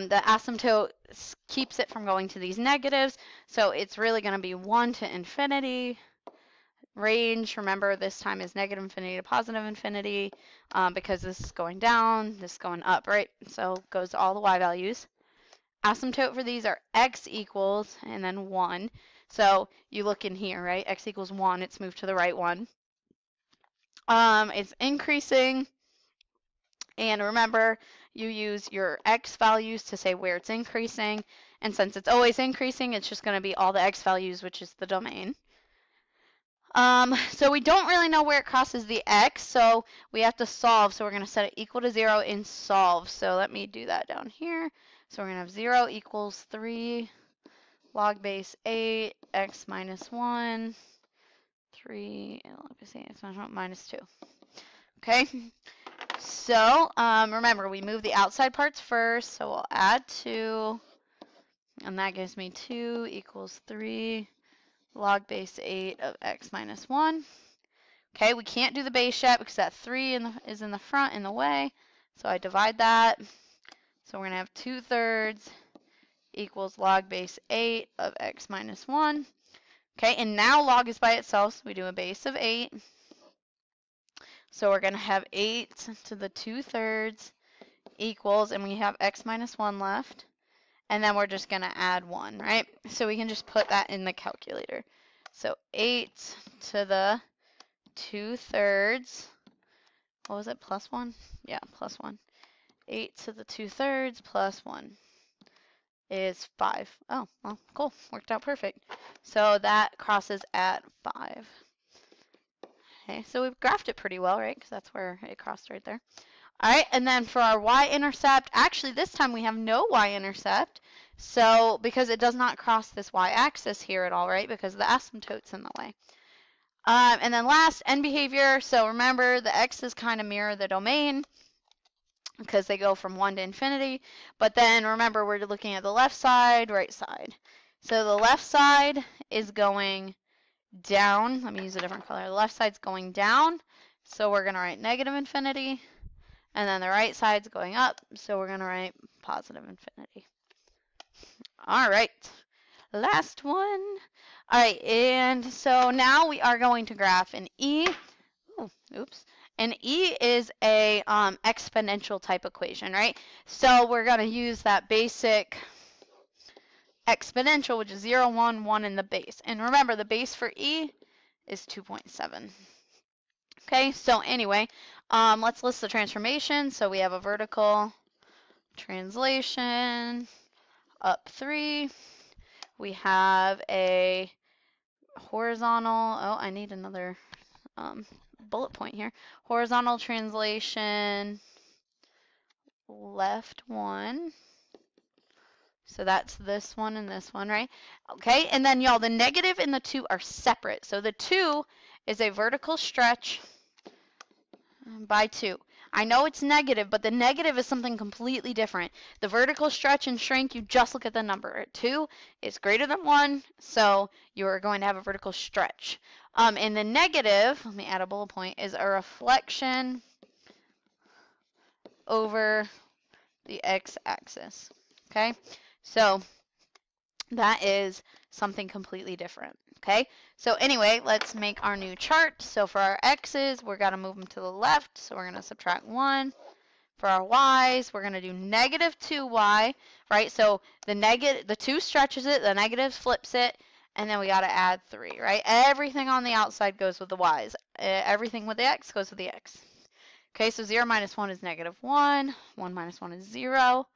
the asymptote keeps it from going to these negatives, so it's really going to be 1 to infinity. Range, remember, this time is negative infinity to positive infinity, because this is going down, this is going up, right? So it goes to all the y values. Asymptote for these are x equals and then 1. So you look in here, right? X equals 1, it's moved to the right one. It's increasing, and remember, you use your x values to say where it's increasing, and since it's always increasing, it's just going to be all the x values, which is the domain. So we don't really know where it crosses the x, so we have to solve. So we're going to set it equal to 0 in solve. So let me do that down here. So we're going to have 0 equals 3 log base 8 x minus 1, 3 log base 8 x minus 1 minus 2. Okay, so remember, we move the outside parts first, so we'll add 2, and that gives me 2 equals 3 log base 8 of x minus 1. Okay, we can't do the base yet because that 3 is in the front in the way, so I divide that. So we're going to have 2/3 equals log base 8 of x minus 1. Okay, and now log is by itself, so we do a base of 8. So we're going to have 8 to the 2/3 equals, and we have x minus 1 left. And then we're just going to add 1, right? So we can just put that in the calculator. So 8 to the 2/3, what was it, plus 1? Yeah, plus 1. 8 to the 2/3 plus 1 is 5. Oh, well, cool. Worked out perfect. So that crosses at 5. Okay, so we've graphed it pretty well, right? Because that's where it crossed right there. All right, and then for our y-intercept, actually this time we have no y-intercept, so because it does not cross this y-axis here at all, right? Because the asymptote's in the way. And then last, end behavior. So remember, the x's kind of mirror the domain because they go from 1 to infinity. But then remember, we're looking at the left side, right side. So the left side is going down. Let me use a different color. The left side's going down, so we're going to write negative infinity. And then the right side's going up, so we're going to write positive infinity. All right, last one. All right, and so now we are going to graph an E. Oh, oops. An E is a exponential type equation, right? So we're going to use that basic exponential, which is 0, 1, 1 in the base. And remember, the base for E is 2.7. Okay, so anyway, let's list the transformations. So we have a vertical translation, up 3. We have a horizontal, oh, I need another bullet point here. Horizontal translation, left 1. So that's this one and this one, right? Okay, and then y'all, the negative and the 2 are separate. So the 2 is a vertical stretch by 2. I know it's negative, but the negative is something completely different. The vertical stretch and shrink, you just look at the number. 2 is greater than 1, so you're going to have a vertical stretch. And the negative, let me add a bullet point, is a reflection over the x-axis. Okay, so that is something completely different. Okay, so anyway, let's make our new chart. So for our x's, we're going to move them to the left, so we're going to subtract 1. For our y's, we're going to do negative 2y, right? So the 2 stretches it, the negative flips it, and then we got to add 3, right? Everything on the outside goes with the y's. Everything with the x goes with the x. Okay, so 0 minus 1 is negative 1. 1 minus 1 is 0.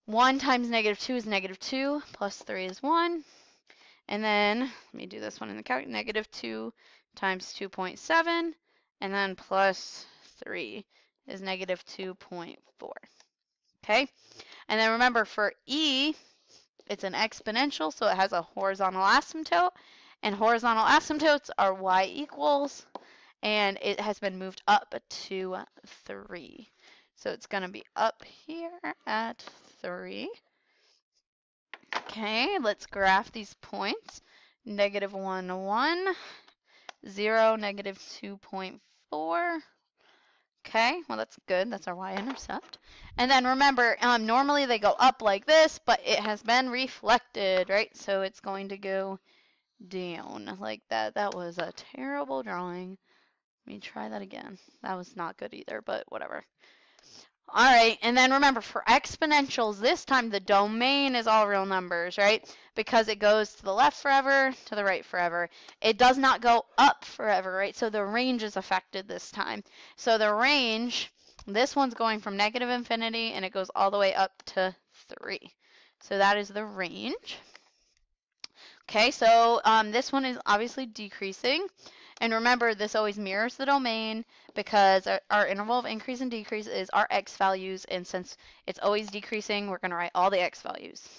1 times negative 2 is negative 2, plus 3 is 1. And then, let me do this one in the calculator, negative 2 times 2.7, and then plus 3 is negative 2.4. Okay? And then remember, for E, it's an exponential, so it has a horizontal asymptote, and horizontal asymptotes are y equals, and it has been moved up to 3. So it's going to be up here at 3. Okay, let's graph these points. Negative 1, 1, 0, negative 2.4, Okay, well that's good. That's our y-intercept. And then remember, normally they go up like this, but it has been reflected, right? So it's going to go down like that. That was a terrible drawing. Let me try that again. That was not good either, but whatever. All right, and then remember for exponentials, this time the domain is all real numbers, right? Because it goes to the left forever, to the right forever. It does not go up forever, right? So the range is affected this time. So the range, this one's going from negative infinity and it goes all the way up to 3. So that is the range. Okay, so this one is obviously decreasing. And remember, this always mirrors the domain because our interval of increase and decrease is our x values. And since it's always decreasing, we're going to write all the x values.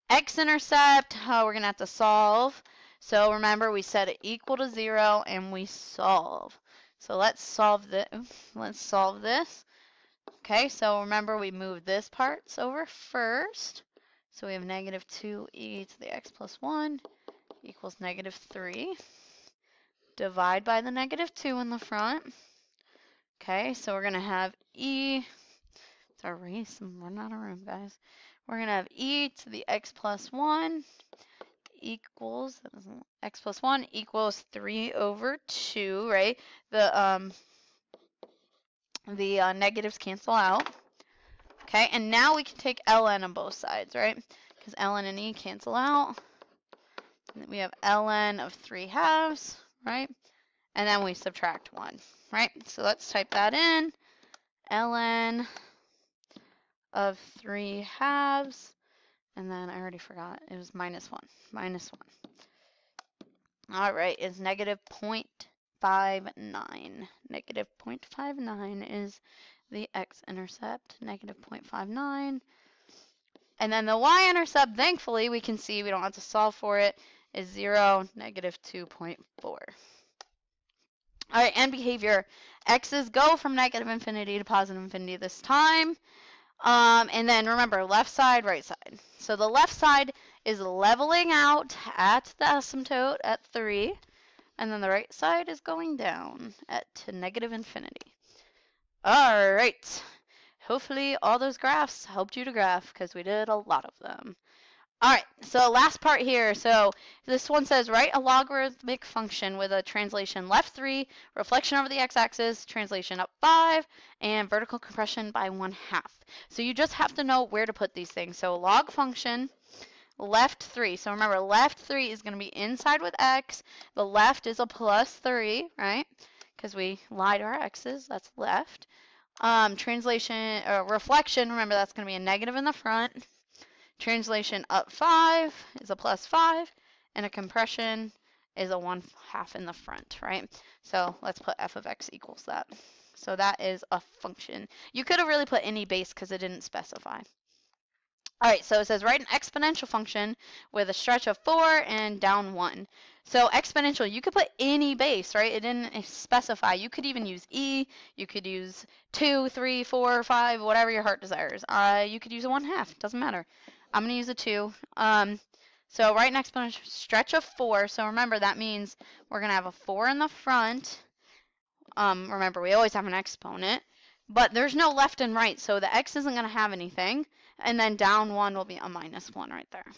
X-intercept, we're going to have to solve. So remember, we set it equal to 0 and we solve. So let's solve this. Let's solve this. Okay, so remember, we move this parts over first. So we have negative 2e to the x plus 1 equals negative 3. Divide by the negative 2 in the front. Okay, so we're going to have e, it's our race, I'm running out of room, guys. We're going to have e to the x plus 1 equals, x plus 1 equals 3 over 2, right? The negatives cancel out. Okay, and now we can take ln on both sides, right? Because ln and e cancel out. And we have ln of 3/2, right? And then we subtract 1, right? So let's type that in. ln of 3/2, and then I already forgot. It was minus 1. Minus 1. All right, is negative 0.59. Negative 0.59 is the x-intercept, negative 0.59. And then the y-intercept, thankfully, we can see we don't have to solve for it, is 0, negative 2.4. All right, and behavior. X's go from negative infinity to positive infinity this time. And then remember, left side, right side. So the left side is leveling out at the asymptote at 3. And then the right side is going down to negative infinity. All right. Hopefully all those graphs helped you to graph because we did a lot of them. All right, so last part here. So this one says write a logarithmic function with a translation left 3, reflection over the x-axis, translation up 5, and vertical compression by 1/2. So you just have to know where to put these things. So log function, left 3. So remember, left 3 is going to be inside with x. The left is a plus 3, right? Because we lied to our x's. That's left. Translation, reflection, remember that's going to be a negative in the front. Translation up 5 is a plus 5, and a compression is a 1/2 in the front, right? So let's put f of x equals that. So that is a function. You could have really put any base because it didn't specify. All right, so it says write an exponential function with a stretch of 4 and down 1. So exponential, you could put any base, right? It didn't specify. You could even use e. You could use 2, 3, 4, 5, whatever your heart desires. You could use a 1/2. Doesn't matter. I'm going to use a 2. So write an exponential stretch of 4. So remember, that means we're going to have a 4 in the front. Remember, we always have an exponent. But there's no left and right, so the x isn't going to have anything. And then down 1 will be a minus 1 right there.